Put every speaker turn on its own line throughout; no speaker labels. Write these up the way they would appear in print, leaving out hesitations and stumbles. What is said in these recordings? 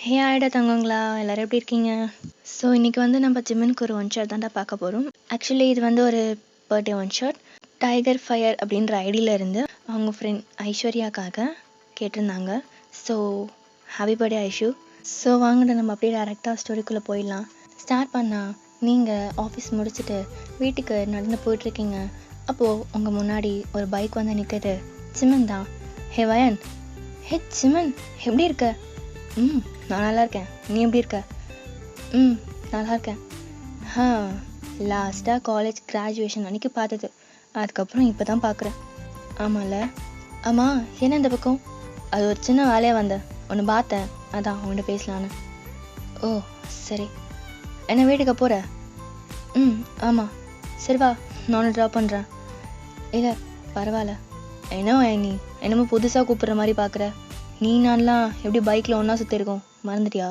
ஹே ஆயிடா தங்கங்களா, எல்லாரும் எப்படி இருக்கீங்க? ஸோ இன்னைக்கு வந்து நம்ம ஜிம்முக்கு ஒரு ஒன் ஷாட் தான்டா பார்க்க போகிறோம். ஆக்சுவலி இது வந்து ஒரு birthday one shot. Tiger fire அப்படின்ற ஐடியில் இருந்து அவங்க ஃப்ரெண்ட் ஐஸ்வர்யாக்காக கேட்டிருந்தாங்க. So happy birthday Aishu. So வாங்கிட்டு நம்ம அப்படியே டேரெக்டாக ஸ்டோரிக்குள்ளே போயிடலாம். ஸ்டார்ட் பண்ணால் நீங்கள் ஆஃபீஸ் முடிச்சுட்டு வீட்டுக்கு நடந்து போயிட்டுருக்கீங்க. அப்போது உங்கள் முன்னாடி ஒரு பைக் வந்து நிற்குது. சிமன் தான். ஹே வயன். ஹே சிமன், எப்படி இருக்க? நான் நல்லா இருக்கேன். நீ எப்படி இருக்க? நல்லா இருக்கேன். லாஸ்ட்டாக காலேஜ் கிராஜுவேஷன் அன்றைக்கி பார்த்தது. அதுக்கப்புறம் இப்போ தான் பார்க்குறேன். ஆமாம்ல. ஆமாம், என்ன இந்த பக்கம்? அது ஒரு சின்ன வேலையாக வந்தேன், ஒன்று பார்த்தேன், அதான் உன்கிட்ட பேசலான்னு. ஓ சரி, என்ன வீட்டுக்கு போகிற? ஆமாம். சரி வா, நானும் ட்ராப் பண்ணுறேன். இல்லை பரவாயில்ல. நீ என்னமோ புதுசாக கூப்பிட்ற மாதிரி பார்க்குற. நீ நான்லாம் எப்படி பைக்கில் ஒன்றா சுற்றிருக்கோம், மறந்துட்டியா?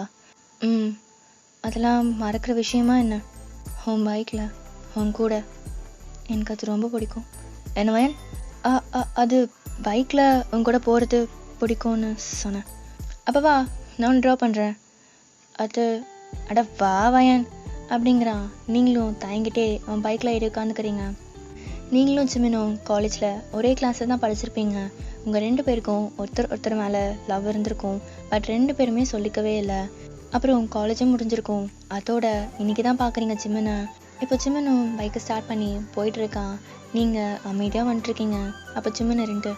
அதெல்லாம் மறக்கிற விஷயமா என்ன? உன் பைக்கில் உன் கூட எனக்கு அது ரொம்ப பிடிக்கும். என்ன வயன்? அது பைக்கில் உன் கூட போகிறது பிடிக்கும்னு சொன்னேன். அப்போ வா, நான் ட்ராப் பண்ணுறேன். அது அட வா வயன் அப்படிங்கிறான். நீங்களும் தயங்கிட்டே அவன் பைக்கில் ஏறி உட்காந்துக்கிறீங்க. நீங்களும் சிமினும் காலேஜில் ஒரே கிளாஸில் தான் படிச்சிருப்பீங்க. உங்கள் 2 பேருக்கும் ஒருத்தர் மேலே லவ் இருந்திருக்கும். பட் 2 பேருமே சொல்லிக்கவே இல்லை. அப்புறம் காலேஜும் முடிஞ்சிருக்கும். அதோட இன்றைக்கி தான் பார்க்குறீங்க சிம்மனை. இப்போ சிம்மனும் பைக்கை ஸ்டார்ட் பண்ணி போயிட்டுருக்கான். நீங்கள் அமைதியாக வந்துட்டுருக்கீங்க. அப்போ சிம்மன் 2.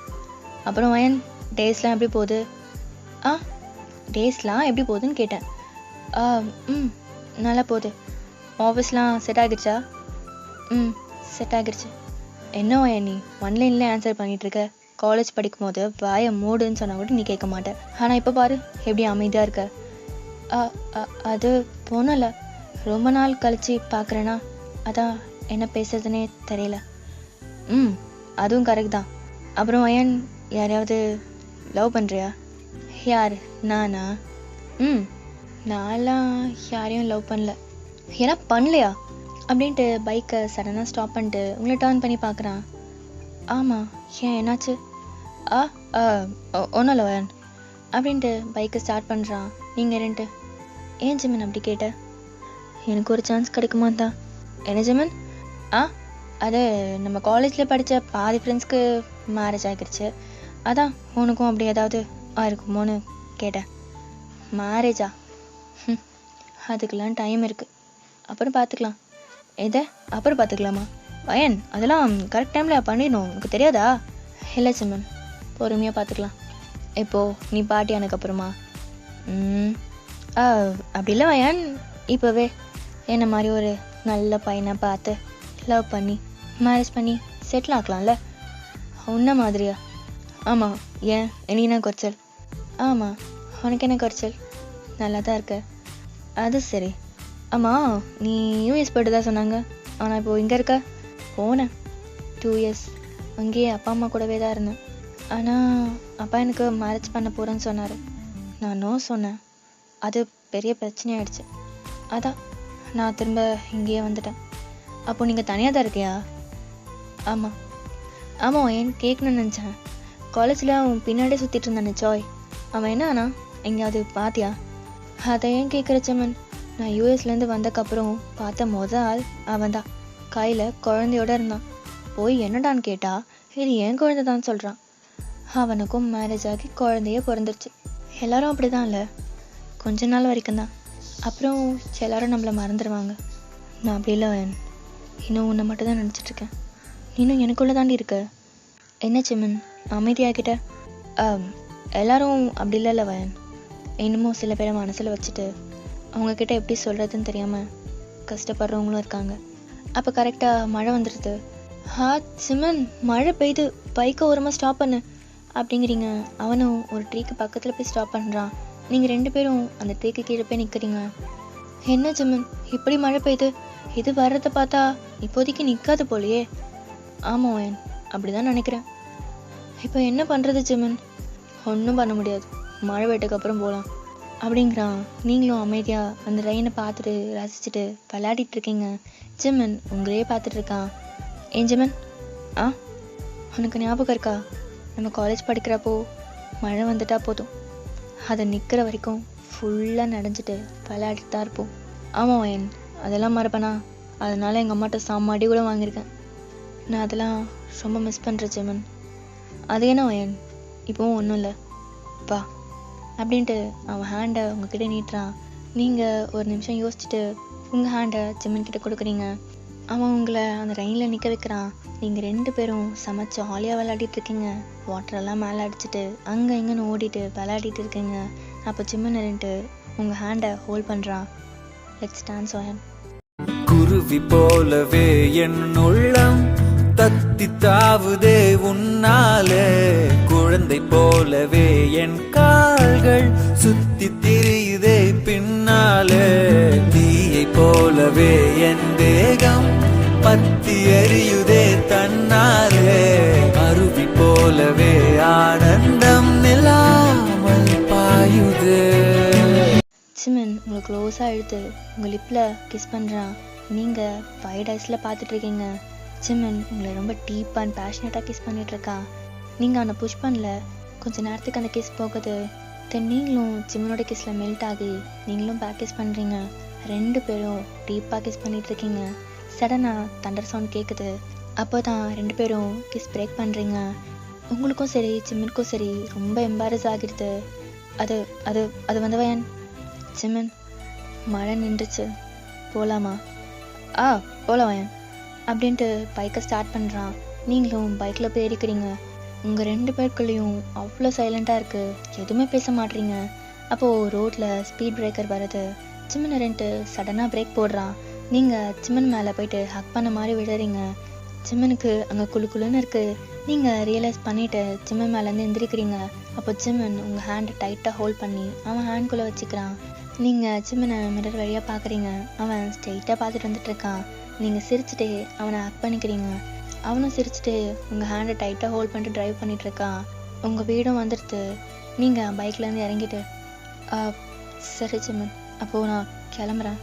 அப்புறம் வயன், டேஸ்லாம் எப்படி போகுது? டேஸ்லாம் எப்படி போகுதுன்னு கேட்டேன். நல்லா போகுது. ஆஃபீஸ்லாம் செட் ஆகிடுச்சா? செட் ஆகிடுச்சு. என்ன வயன், நீ ஒன்லைனில் ஆன்சர் பண்ணிகிட்ருக்க. காலேஜ் படிக்கும் போது வாயை மூடுன்னு சொன்னால் கூட நீ கேட்க மாட்டேன். ஆனால் இப்போ பாரு எப்படி அமைதியாக இருக்க. அது போனல, ரொம்ப நாள் கழித்து பார்க்குறேன்னா அதான் என்ன பேசுறதுனே தெரியல. அதுவும் கரெக்ட் தான். அப்புறம் வயன், யாரையாவது லவ் பண்ணுறியா? யார்? நானா? நான்லாம் யாரையும் லவ் பண்ணல. ஏன்னா பண்ணலையா அப்படின்ட்டு பைக்கை சடனாக ஸ்டாப் பண்ணிட்டு உங்களை டர்ன் பண்ணி பார்க்குறான். ஆமாம், ஏன் என்னாச்சு? ஒன்றும் இல்லை வயன் அப்படின்ட்டு பைக்கை ஸ்டார்ட் பண்ணுறான். நீங்கள் 2. ஏன் ஜிமன் அப்படி கேட்ட? எனக்கு ஒரு சான்ஸ் கிடைக்குமா தான். என்ன ஜிமன்? அது நம்ம காலேஜில் படித்த பாதி ஃப்ரெண்ட்ஸ்க்கு மேரேஜ் ஆகிடுச்சு. அதான் உனக்கும் அப்படி ஏதாவது இருக்குமோன்னு கேட்டேன். மேரேஜா? அதுக்கெல்லாம் டைம் இருக்குது, அப்புறம் பார்த்துக்கலாம். எதை அப்புறம் பார்த்துக்கலாமா? வயன், அதெல்லாம் கரெக்ட் டைமில் பண்ணிடணும், உனக்கு தெரியாதா? இல்லை சிம்மன், பொறுமையாக பார்த்துக்கலாம். இப்போது நீ பாட்டி ஆனதுக்கப்புறமா? அப்படி இல்லை வயன், இப்போவே என்ன மாதிரி ஒரு நல்ல பையனை பார்த்து லவ் பண்ணி மேரேஜ் பண்ணி செட்டில் ஆக்கலாம்ல. உன்ன மாதிரியா? ஆமாம். ஏன், எனக்கு என்ன குறைச்சல்? ஆமாம், உனக்கு என்ன குறைச்சல்? நல்லா தான் இருக்க. அது சரி. ஆமாம், நீ யூஎஸ் போய்ட்டு தான் சொன்னாங்க, ஆனால் இப்போது இங்கே இருக்க? போனேன் 2 இயர்ஸ். அங்கேயே அப்பா அம்மா கூடவே தான் இருந்தேன். ஆனால் அப்பா எனக்கு மேரேஜ் பண்ண போகிறேன்னு சொன்னார். நானும் சொன்னேன். அது பெரிய பிரச்சனையாயிடுச்சு. அதான் நான் திரும்ப இங்கேயே வந்துட்டேன். அப்போது நீங்கள் தனியாக தான் இருக்கியா? ஆமாம் ஏன் கேட்கணுன்னு நினச்சேன். காலேஜில் அவன் பின்னாடியே சுற்றிட்டு இருந்தானே சாய், அவன் என்ன ஆனா? எங்கேயாவது பார்த்தியா? அதை ஏன் கேட்குற சம்மன்? நான் யூஎஸ்லேருந்து வந்தக்கப்புறம் பார்த்த ஆள் அவன் தான். கையில் குழந்தையோட இருந்தான். போய் என்னடான்னு கேட்டால் இது என் குழந்தை தான் சொல்கிறான். அவனுக்கும் மேரேஜ் ஆகி குழந்தையே பிறந்துருச்சு. எல்லாரும் அப்படி தான் இல்லை, கொஞ்ச நாள் வரைக்கும் தான். அப்புறம் எல்லாரும் நம்மளை மறந்துடுவாங்க. நான் அப்படி இல்லை வயன், இன்னும் உன்னை மட்டும் தான் நினச்சிட்ருக்கேன். இன்னும் எனக்குள்ளே தாண்டி இருக்க. என்ன சிம்மன் அமைதியாகிட்ட? எல்லாரும் அப்படி இல்லை வயன், இன்னமும் சில பேரை மனசில் வச்சுட்டு அவங்கக்கிட்ட எப்படி சொல்கிறதுன்னு தெரியாமல் கஷ்டப்படுறவங்களும் இருக்காங்க. அப்போ கரெக்டாக மழை வந்துடுது. சிம்மன், மழை பெய்யுது, பைக்கை ஓரமாக ஸ்டாப் பண்ணு அப்படிங்கிறீங்க. அவனும் ஒரு ட்ரீக்கு பக்கத்தில் போய் ஸ்டாப் பண்ணுறான். நீங்கள் 2 பேரும் அந்த ட்ரீக்கு கீழே போய் நிற்கிறீங்க. என்ன சிம்மன் இப்படி மழை பெய்யுது? இது வர்றதை பார்த்தா இப்போதைக்கு நிற்காது போலையே. ஆமாம் வயன், அப்படி தான் நினைக்கிறேன். இப்போ என்ன பண்ணுறது சிம்மன்? ஒன்றும் பண்ண முடியாது, மழை வெட்டுக்கு அப்புறம் போகலாம் அப்படிங்கிறான். நீங்களும் அமைதியாக அந்த ரெயினை பார்த்துட்டு ரசிச்சுட்டு விளையாடிட்டு இருக்கீங்க. ஜிம்மன் உங்களையே பார்த்துட்டு இருக்கான். ஏன் ஜிம்மன், உனக்கு ஞாபகம் இருக்கா? நம்ம காலேஜ் படிக்கிறப்போ மழை வந்துட்டா போதும், அதை நிற்கிற வரைக்கும் ஃபுல்லாக நனைஞ்சிட்டு விளையாடிட்டு தான் இருப்போம். ஆமாம் வயன், அதெல்லாம் மறப்பேனா? அதனால எங்கள் அம்மாட்ட செம்ம அடி கூட வாங்கியிருக்கேன். நான் அதெல்லாம் ரொம்ப மிஸ் பண்ணுறேன் ஜெமன். அது என்ன வயன், இப்போவும் ஒன்றும் இல்லை பா அப்படின்ட்டு அவன் ஹேண்டை உங்ககிட்ட நீட்டுறான். நீங்கள் ஒரு நிமிஷம் யோசிச்சுட்டு உங்கள் ஹேண்டை ஜெமன் கிட்ட கொடுக்குறீங்க. அவன் உங்களை அந்த ரெயினில் நிற்க வைக்கிறான். நீங்கள் 2 பேரும் சமைச்சு ஜாலியாக விளையாடிட்டு இருக்கீங்க. வாட்டரெல்லாம் மேலே அடிச்சுட்டு அங்கே இங்கேன்னு ஓடிட்டு விளையாடிட்டு இருக்கீங்க. அப்போ ஜெமன் நின்னுட்டு உங்கள் ஹேண்டை ஹோல்ட் பண்ணுறான். Let's dance Y N.
குருவி போலவே என் உள்ளம் தத்தி தாவுதே உன்னாலே, குழந்தை போலவே என் கால்கள் சுத்தி திரியுதே பின்னாலே, தீயை போலவே என் தேகம் பத்தி எரியுதே தன்னாலே, அருவி போலவே ஆனந்தம் நிலாமல் பாயுதே.
ஜெமன் உங்களை க்ளோஸாக இழுத்து உங்கள் லிப்பில் கிஸ் பண்ணுறான். நீங்கள் 5 daysல பார்த்துட்ருக்கீங்க. ஜெமன் உங்களை ரொம்ப டீப்பாக அண்ட் பேஷனேட்டாக கிஸ் பண்ணிகிட்ருக்கா. நீங்கள் அவனை புஷ் பண்ணல. கொஞ்ச நேரத்துக்கு அந்த கிஸ் போகுது. தென் நீங்களும் ஜெமனோட கிஸில் மெல்ட் ஆகி நீங்களும் பேக் கிஸ் பண்ணுறீங்க. 2 பேரும் டீப்பாக கிஸ் பண்ணிகிட்ருக்கீங்க. சடனாக தண்டர் சவுண்ட் கேட்குது. அப்போ தான் 2 பேரும் கிஸ் பிரேக் பண்ணுறீங்க. உங்களுக்கும் சரி ஜெமனுக்கும் சரி ரொம்ப எம்பாரஸ் ஆகிடுது. அது அது அது வந்து வயன். ஜெமன், மழை நின்றுச்சு, போகலாமா? போகலாம் வயன் அப்படின்ட்டு பைக்கை ஸ்டார்ட் பண்ணுறான். நீங்களும் பைக்கில் போய் ஏறிக்கிறீங்க. உங்கள் 2 பேருக்குள்ளேயும் அவ்வளோ சைலண்ட்டாக இருக்குது. எதுவுமே பேச மாட்டீங்க. அப்போது ரோட்டில் ஸ்பீட் பிரேக்கர் வருது. ஜெமன் ரெண்டு சடனாக பிரேக் போடுறான். நீங்கள் ஜெமன் மேலே போயிட்டு ஹக் பண்ண மாதிரி விடுறீங்க. ஜெமனுக்கு அங்கே குளுன்னு இருக்குது. நீங்கள் ரியலைஸ் பண்ணிவிட்டு ஜெமன் மேலேருந்து எந்திரிக்கிறீங்க. அப்போ ஜெமன் உங்கள் ஹேண்டை டைட்டாக ஹோல்ட் பண்ணி அவன் ஹேண்ட்குள்ளே வச்சுக்கிறான். நீங்கள் ஜெமனை மிரர் வழியாக பார்க்குறீங்க. அவன் ஸ்ட்ரெயிட்டாக பார்த்துட்டு வந்துட்டுருக்கான். நீங்கள் சிரிச்சுட்டு அவனை ஹக் பண்ணிக்கிறீங்க. அவனும் சிரிச்சுட்டு உங்கள் ஹேண்டை டைட்டாக ஹோல்ட் பண்ணிட்டு ட்ரைவ் பண்ணிகிட்ருக்கான். உங்கள் வீடும் வந்துடுது. நீங்கள் பைக்லேருந்து இறங்கிட்டு சரி ஜெமன், அப்போது நான் கிளம்புறேன்.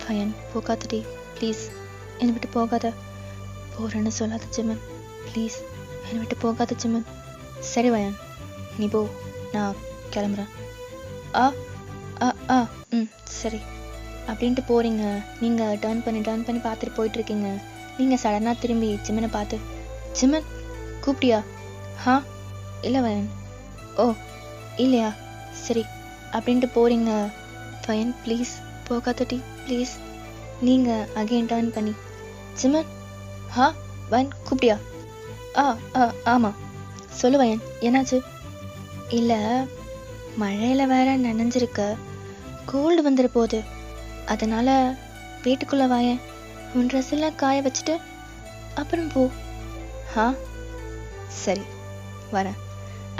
பையன் போகாதடி ப்ளீஸ், என்னை விட்டு போகாத. போகிறேன்னு சொல்லாத ஜெமன், ப்ளீஸ் என்னை விட்டு போகாத ஜெமன். சரி வயன், நீ போ, நான் கிளம்புறேன். ஆ ஆ ஆ ம் சரி அப்படின்ட்டு போகிறீங்க. நீங்கள் டர்ன் பண்ணி பார்த்துட்டு போயிட்டுருக்கீங்க. நீங்கள் சடனாக திரும்பி ஜெமனை பார்த்து, ஜெமன் கூப்பிட்டியா? இல்லை வயன். ஓ இல்லையா, சரி அப்படின்ட்டு போகிறீங்க. வயன் ப்ளீஸ் போகாதடி ப்ளீஸ். நீங்கள் அகெயின் டர்ன் பண்ணி, ஜெமன் வயன் கூப்பிட்டியா? ஆமாம் சொல்லு வயன், என்னாச்சு? இல்லை, மழையில் வேற நனைஞ்சிருக்க, கோல்டு வந்துட போகுது. அதனால் வீட்டுக்குள்ளே வாயேன், உன் ட்ரெஸ் எல்லாம் காய வச்சுட்டு அப்புறம் போ. சரி வரேன்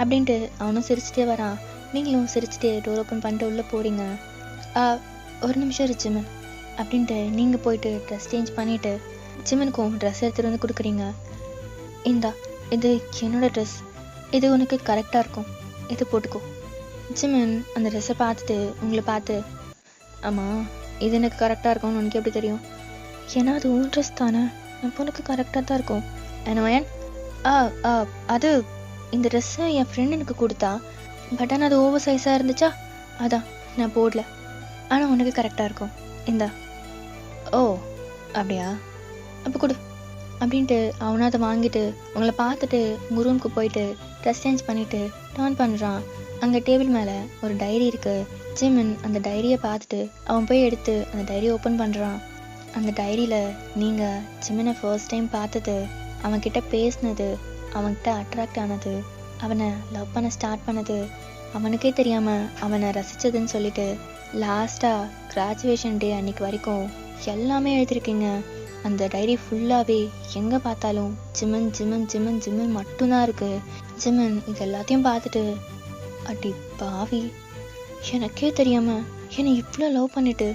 அப்படின்ட்டு அவனும் சிரிச்சுட்டே வரான். நீங்களும் சிரிச்சுட்டே டோர் ஓப்பன் பண்ணிட்டு உள்ளே போகிறீங்க. ஒரு நிமிஷம் இரு ஜெமன் அப்படின்ட்டு நீங்கள் போயிட்டு ட்ரெஸ் சேஞ்ச் பண்ணிவிட்டு ஜெமனுக்கும் ட்ரெஸ் எடுத்துகிட்டு வந்து கொடுக்குறீங்க. இந்தா, இது என்னோட ட்ரெஸ், இது உனக்கு கரெக்டாக இருக்கும், இது போட்டுக்கோ. ஜெமன் அந்த ட்ரெஸ்ஸை பார்த்துட்டு உங்களை பார்த்து, ஆமாம் இது எனக்கு கரெக்டாக இருக்கும்னு உனக்கு எப்படி தெரியும்? ஏன்னா அது உன் ட்ரெஸ் தானே, அப்போ உனக்கு கரெக்டாக தான் இருக்கும். என்ன வயன்? அது இந்த ட்ரெஸ்ஸை என் ஃப்ரெண்ட் எனக்கு கொடுத்தா, பட் ஆனால் அது ஓவர் சைஸாக இருந்துச்சா, அதான் நான் போடல. ஆனால் உனக்கு கரெக்டாக இருக்கும், இந்தா. ஓ அப்படியா, அப்போ கொடு அப்படின்ட்டு அவனும் அதை வாங்கிட்டு உங்களை பார்த்துட்டு உங்கள் ரூமுக்கு போயிட்டு ட்ரெஸ் சேஞ்ச் பண்ணிவிட்டு டர்ன் பண்ணுறான். அங்கே டேபிள் மேலே ஒரு டைரி இருக்குது. ஜெமன் அந்த டைரியை பார்த்துட்டு அவன் போய் எடுத்து அந்த டைரியை ஓப்பன் பண்ணுறான். அந்த டைரியில் நீங்கள் ஜெமனை ஃபர்ஸ்ட் டைம் பார்த்தது, அவன்கிட்ட பேசினது, அவன்கிட்ட அட்ராக்ட் ஆனது, அவனை லவ் பண்ண ஸ்டார்ட் பண்ணது, அவனுக்கே தெரியாமல் அவனை ரசித்ததுன்னு சொல்லிட்டு லாஸ்ட்டாக கிராஜுவேஷன் டே அன்னைக்கு வரைக்கும் எல்லாமே எழுதியிருக்கீங்க. அந்த டைரி ஃபுல்லாகவே எங்கே பார்த்தாலும் ஜெமன் ஜெமன் ஜெமன் ஜெமன் மட்டும்தான் இருக்குது. ஜெமன் இது எல்லாத்தையும் பார்த்துட்டு, அடி பாவி, எனக்கே தெரியாமல் என்னை இவ்வளோ லவ் பண்ணிட்டு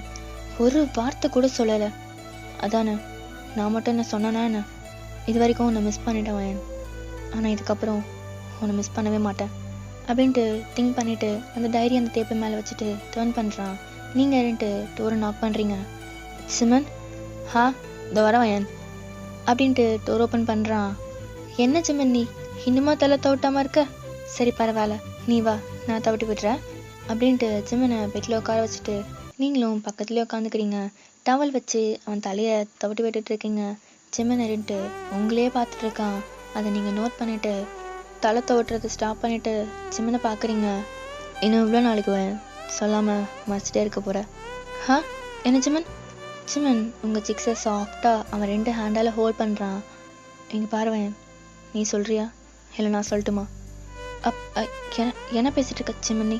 ஒரு வார்த்தை கூட சொல்லலை, அதானே நான் மட்டும் என்ன சொன்னேன்னா என்ன? இது வரைக்கும் உன்னை மிஸ் பண்ணிட்டேன் வயன், ஆனால் இதுக்கப்புறம் உன்னை மிஸ் பண்ணவே மாட்டேன் அப்படின்ட்டு திங்க் பண்ணிவிட்டு அந்த டைரி அந்த டேபிள் மேலே வச்சுட்டு டர்ன் பண்ணுறான். நீங்கள் இருந்துட்டு டோரை நாக் பண்ணுறீங்க. ஜெமன் இதோ வர வயன் அப்படின்ட்டு டோர் ஓப்பன் பண்ணுறான். என்ன ஜெமன் நீ இன்னுமா தலை தவிட்டாமல் இருக்க? சரி பரவாயில்ல, நீ வா, நான் தவிட்டு விடுறேன். அப்படின்ட்டு சிம்மனை பெட்டில் உட்கார வச்சுட்டு நீங்களும் பக்கத்துலேயே உட்காந்துக்கிறீங்க. டவல் வச்சு அவன் தலையை தவிட்டு விட்டுட்டு இருக்கீங்க. சிம்மன் இருந்துட்டு உங்களையே பார்த்துட்டு இருக்கான். அதை நீங்கள் நோட் பண்ணிவிட்டு தலை துவட்டுறதை ஸ்டாப் பண்ணிவிட்டு சிம்மனை பார்க்குறீங்க. இன்னும் இவ்வளோ நாளைக்கு சொல்லாமல் மறைச்சிட்டே இருக்க போகிறேன். என்ன சிம்மன்? சிம்மன் உங்கள் சிக்ஸை சாஃப்டாக அவன் 2 ஹேண்டால் ஹோல்ட் பண்ணுறான். இங்கே பாருவேன், நீ சொல்கிறியா இல்லை நான் சொல்லட்டுமா? என்ன பேசிகிட்டு இருக்க சிம்மன் நீ?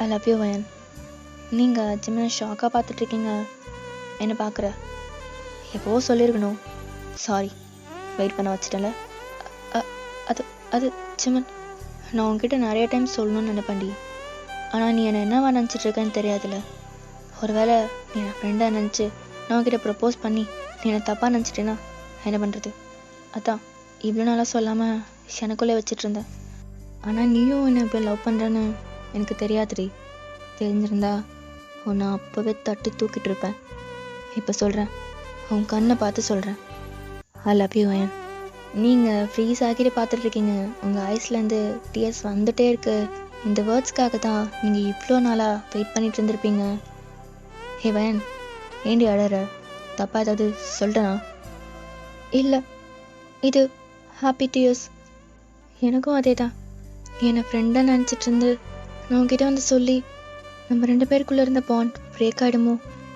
I love you Y N. நீங்கள் சிம்மனை ஷாக்காக பார்த்துட்ருக்கீங்க. என்ன பார்க்குற? எப்போவோ சொல்லியிருக்கணும். சாரி, வெயிட் பண்ண வச்சிட்டேன்ல. அது அது சிம்மன், நான் உங்ககிட்ட நிறைய டைம் சொல்லணும்னு நினைப்பேன்டி. ஆனால் நீ என்னை என்னவா நினச்சிட்ருக்கேன்னு தெரியாதுல்ல. ஒருவேளை நீ என் ஃப்ரெண்டாக நினச்சி நான் உங்ககிட்ட ப்ரப்போஸ் பண்ணி நீ என்னை தப்பாக நினச்சிட்டேன்னா என்ன பண்ணுறது? அதான் இவ்வளோ நாளாக சொல்லாமல் எனக்குள்ளே வச்சிட்ருந்தேன். ஆனால் நீயும் என்னை இப்போ லவ் பண்ணுறேன்னு எனக்கு தெரியாதுடி. தெரிஞ்சிருந்தா உன்னை அப்போவே தட்டி தூக்கிட்டு இருப்பேன். இப்போ சொல்கிறேன், உன் கண்ணை பார்த்து சொல்கிறேன். I love you Y N. நீங்கள் ஃப்ரீஸ் ஆகிட்டு பார்த்துட்ருக்கீங்க. உங்கள் ஐஸ்லேருந்து டியர்ஸ் வந்துகிட்டே இருக்கு. இந்த வேர்ட்ஸ்க்காக தான் நீங்கள் இவ்வளோ நாளாக வெயிட் பண்ணிட்டு இருந்திருப்பீங்க. ஹே வயன், ஏண்டி அழற? தப்பா ஏதாவது சொல்லிட்டேனா? இல்லை, இது ஹாப்பி டியர்ஸ். எனக்கும் அதே தான். என்னை ஃப்ரெண்டாக நினச்சிட்டு இருந்து நான் உங்ககிட்ட வந்து சொல்லி நம்ம 2 பேருக்குள்ளே இருந்த பாண்ட் பிரேக் ஆகிடுமோ,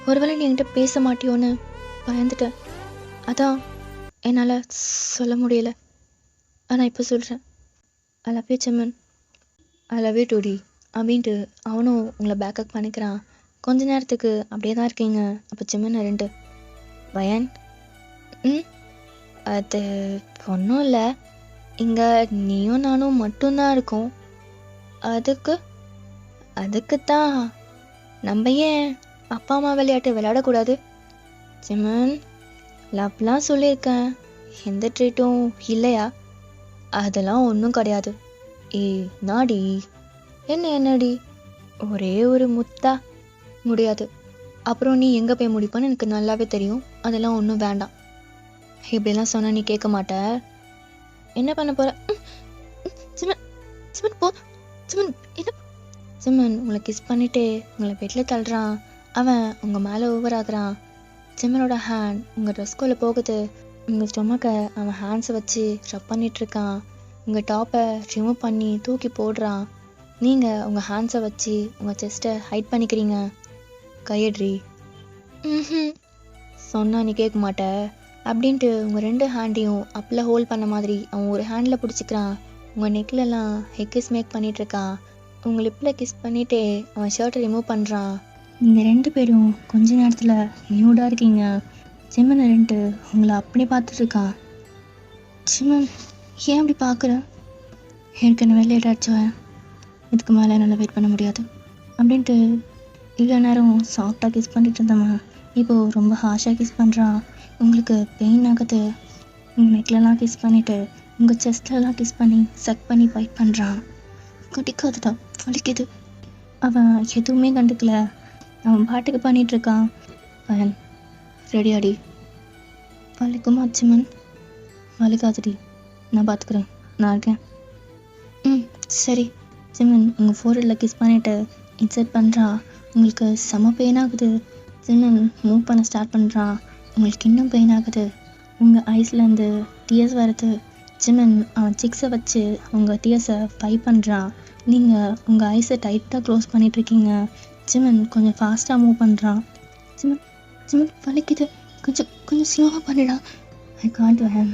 ஒருவேளை நீ என்கிட்ட பேச மாட்டியோன்னு பயந்துட்டேன். அதான் என்னால் சொல்ல முடியல. ஆனால் இப்போ சொல்கிறேன், I love you Simon. I love you டூடி அப்படின்ட்டு அவனும் உங்களை பேக்கப் பண்ணிக்கிறான். கொஞ்ச நேரத்துக்கு அப்படியே தான் இருக்கீங்க. அப்போ சிம்மன் 2 வயன், அது ஒன்றும் இல்லை, இங்கே நீயும் நானும் மட்டும்தான் இருக்கோம். அதுக்குத்தான் நம்ம ஏன் அப்பா அம்மா விளையாட்டு விளையாடக்கூடாது? சிம்மன், லவ்லாம் சொல்லியிருக்கேன், எந்த ட்ரீட்டும் இல்லையா? அதெல்லாம் ஒன்றும் கிடையாது. நாடி என்னடி ஒரே ஒரு முத்தா? முடியாது. அப்புறம் நீ எங்கே போய் முடிப்பான்னு எனக்கு நல்லாவே தெரியும். அதெல்லாம் ஒன்றும் வேண்டாம். இப்படிலாம் சொன்னால் நீ கேட்க மாட்ட. என்ன பண்ண போகிற? சிம்மன் சிம்மன் போ. சிம்மன் என்ன? சிம்மன் உங்களை கிஸ் பண்ணிவிட்டு உங்களை பெட்டில் தள்ளுறான். அவன் உங்கள் மேலே ஓவர் ஆகுறான். சிம்மனோட ஹேண்ட் உங்கள் ட்ரெஸ்குள்ளே போகுது. உங்கள் ஸ்டொமக்கை அவன் ஹேண்ட்ஸை வச்சு ரப் பண்ணிகிட்ருக்கான். உங்கள் டாப்பை ரிமூவ் பண்ணி தூக்கி போடுறான். நீங்கள் உங்கள் ஹேண்ட்ஸை வச்சு உங்கள் செஸ்ட்டை ஹைட் பண்ணிக்கிறீங்க. கையட்ரி. சொன்னால் நீ கேட்க மாட்ட அப்படின்ட்டு உங்கள் 2 ஹேண்டையும் அப்பில் ஹோல்ட் பண்ண மாதிரி அவன் ஒரு ஹேண்டில் பிடிச்சிக்கிறான். உங்கள் நெக்லெலாம் ஹெக்கிஸ் மேக் பண்ணிகிட்ருக்கான். உங்கள் லிப்பில் கிஸ் பண்ணிவிட்டு அவன் ஷர்ட்டை ரிமூவ் பண்ணுறான். நீங்கள் 2 பேரும் கொஞ்ச நேரத்தில் நியூடாக இருக்கீங்க. சிம்மன் 2 உங்களை அப்படி பார்த்துட்ருக்கான். சிம்மன், ஏன் அப்படி பார்க்குற? ஏற்கனவே லேட் ஆகிடுச்சுவேன், இதுக்கு மேலே என்னால் வெயிட் பண்ண முடியாது அப்படின்ட்டு இவ்வளோ நேரம் சாஃப்டாக கிஸ் பண்ணிட்டு இருந்தவன் இப்போது ரொம்ப ஹார்ஷாக கிஸ் பண்ணுறான். உங்களுக்கு பெயின் ஆகுது. உங்கள் நெக்லெலாம் கிஸ் பண்ணிவிட்டு உங்கள் செஸ்ட்லலாம் கிஸ் பண்ணி சக் பண்ணி பைட் பண்ணுறான். கடிக்காதுதான், வலிக்குது. அவன் எதுவுமே கண்டுக்கல. அவன் பாட்டுக்கு பண்ணிகிட்ருக்கான். அவன் ரெடியாடி? வலிக்குமா சிம்மன்? வலிக்காதுடி, நான் பார்த்துக்குறேன், நான் இருக்கேன். சரி. சிம்மன் உங்கள் ஃபோர்ஹெட்டில் கிஸ் பண்ணிவிட்டு இன்சர்ட் பண்ணுறான். உங்களுக்கு செம பெயின் ஆகுது. சிம்மன் மூவ் பண்ண ஸ்டார்ட் பண்ணுறான். உங்களுக்கு இன்னும் பெயின் ஆகுது. உங்கள் ஐஸ்லேருந்து டியர்ஸ் வருது. சிம்மன் அவன் சிக்ஸை வச்சு உங்கள் டியர்ஸை ஃபைட் பண்ணுறான். நீங்கள் உங்கள் ஐஸை டைட்டாக க்ளோஸ் பண்ணிகிட்ருக்கீங்க. சிம்மன் கொஞ்சம் ஃபாஸ்ட்டாக மூவ் பண்ணுறான். சிம்மன் வலிக்குது, கொஞ்சம் ஸ்லோவாக பண்ணிடா. ஐ காண்ட் வேன்,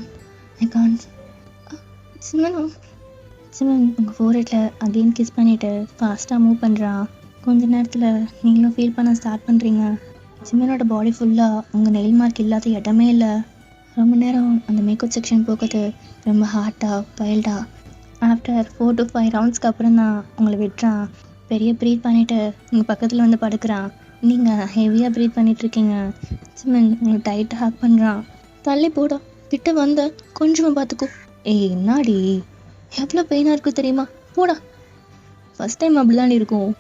ஐ காண்ட். சிம்மன் உங்கள் ஃபோர்ஹெட்டில் அகெயின் கிஸ் பண்ணிவிட்டு ஃபாஸ்ட்டாக மூவ் பண்ணுறான். கொஞ்ச நேரத்தில் நீங்களும் ஃபீல் பண்ண ஸ்டார்ட் பண்ணுறீங்க. சிம்மனோட பாடி ஃபுல்லாக உங்கள் நெயில் மார்க் இல்லாத இடமே இல்லை. ரொம்ப நேரம் அந்த மேக்கப் செக்ஷன் போகுது. ரொம்ப ஹார்ட்டாக வைல்டாக. ஆஃப்டர் 4 to 5 ரவுண்ட்ஸ்க்கு அப்புறம் தான் உங்களை விட்டுறான். பெரிய ப்ரீத் பண்ணிவிட்டு உங்கள் பக்கத்தில் வந்து படுக்கிறான். நீங்கள் ஹெவியாக ப்ரீத் பண்ணிகிட்ருக்கீங்க. சிம்மன் உங்களை டைட்டாக ஹக் பண்ணுறான். தள்ளி போடா, கிட்ட வந்த கொஞ்சமாக பார்த்துக்கோ. என்னாடி எவ்வளோ பெயினாக இருக்குது தெரியுமா? போடா. ஃபஸ்ட் டைம் அப்படி தான் இருக்கும்.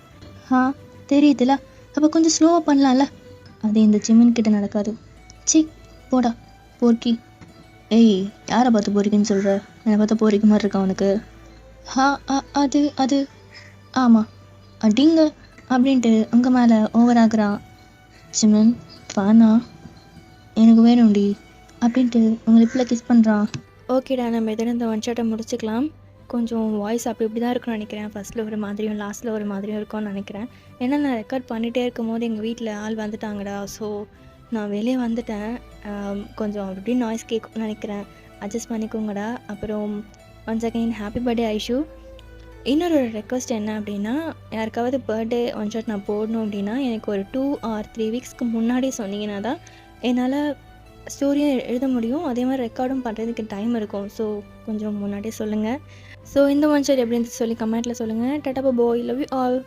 தெரியுதுல, அப்போ கொஞ்சம் ஸ்லோவாக பண்ணலாம்ல. அது இந்த சிம்மன் கிட்ட நடக்காது. சி போடா போர்க்கி. யாரை பார்த்து போரிக்கின்னு சொல்கிற? என்னை பார்த்தா போரிக்க மாதிரி இருக்கா உனக்கு? அது ஆமாம் அடிங்க. அப்படின்ட்டு உங்கள் மேலே ஓவர் ஆகுறா. சிமன் வானா எனக்கு வேணும்டி அப்படின்ட்டு உங்கள் லிப்பில் கிஸ் பண்ணுறா. ஓகேடா, நம்ம எதிர இந்த ஒன் ஷாட்டை முடிச்சுக்கலாம். கொஞ்சம் வாய்ஸ் அப்படி இப்படி தான் இருக்கும்னு நினைக்கிறேன். ஃபஸ்ட்டில் ஒரு மாதிரியும் லாஸ்ட்டில் ஒரு மாதிரியும் இருக்கும்னு நினைக்கிறேன். ஏன்னா நான் ரெக்கார்ட் பண்ணிகிட்டே இருக்கும் போது எங்கள் வீட்டில் ஆள் வந்துட்டாங்கடா. ஸோ நான் வெளியே வந்துட்டேன். கொஞ்சம் அப்படி நாய்ஸ் கேட்கும்னு நினைக்கிறேன். அட்ஜஸ்ட் பண்ணிக்கோங்கடா. அப்புறம் once again happy birthday Aishu. இன்னொரு ரெக்வஸ்ட் என்ன அப்படின்னா, யாருக்காவது பர்த்டே ஒன் ஷாட் நான் போடணும் அப்படின்னா எனக்கு ஒரு 2 or 3 வீக்ஸ்க்கு முன்னாடி சொன்னீங்கன்னா தான் என்னால் ஸ்டோரியும் எழுத முடியும், அதே மாதிரி ரெக்கார்டும் பண்ணுறதுக்கு டைம் இருக்கும். ஸோ கொஞ்சம் முன்னாடியே சொல்லுங்கள். ஸோ இந்த ஒன் ஷாட் எப்படின்னு சொல்லி கமெண்ட்டில் சொல்லுங்கள். டாடா பாய், லவ் யூ ஆல்.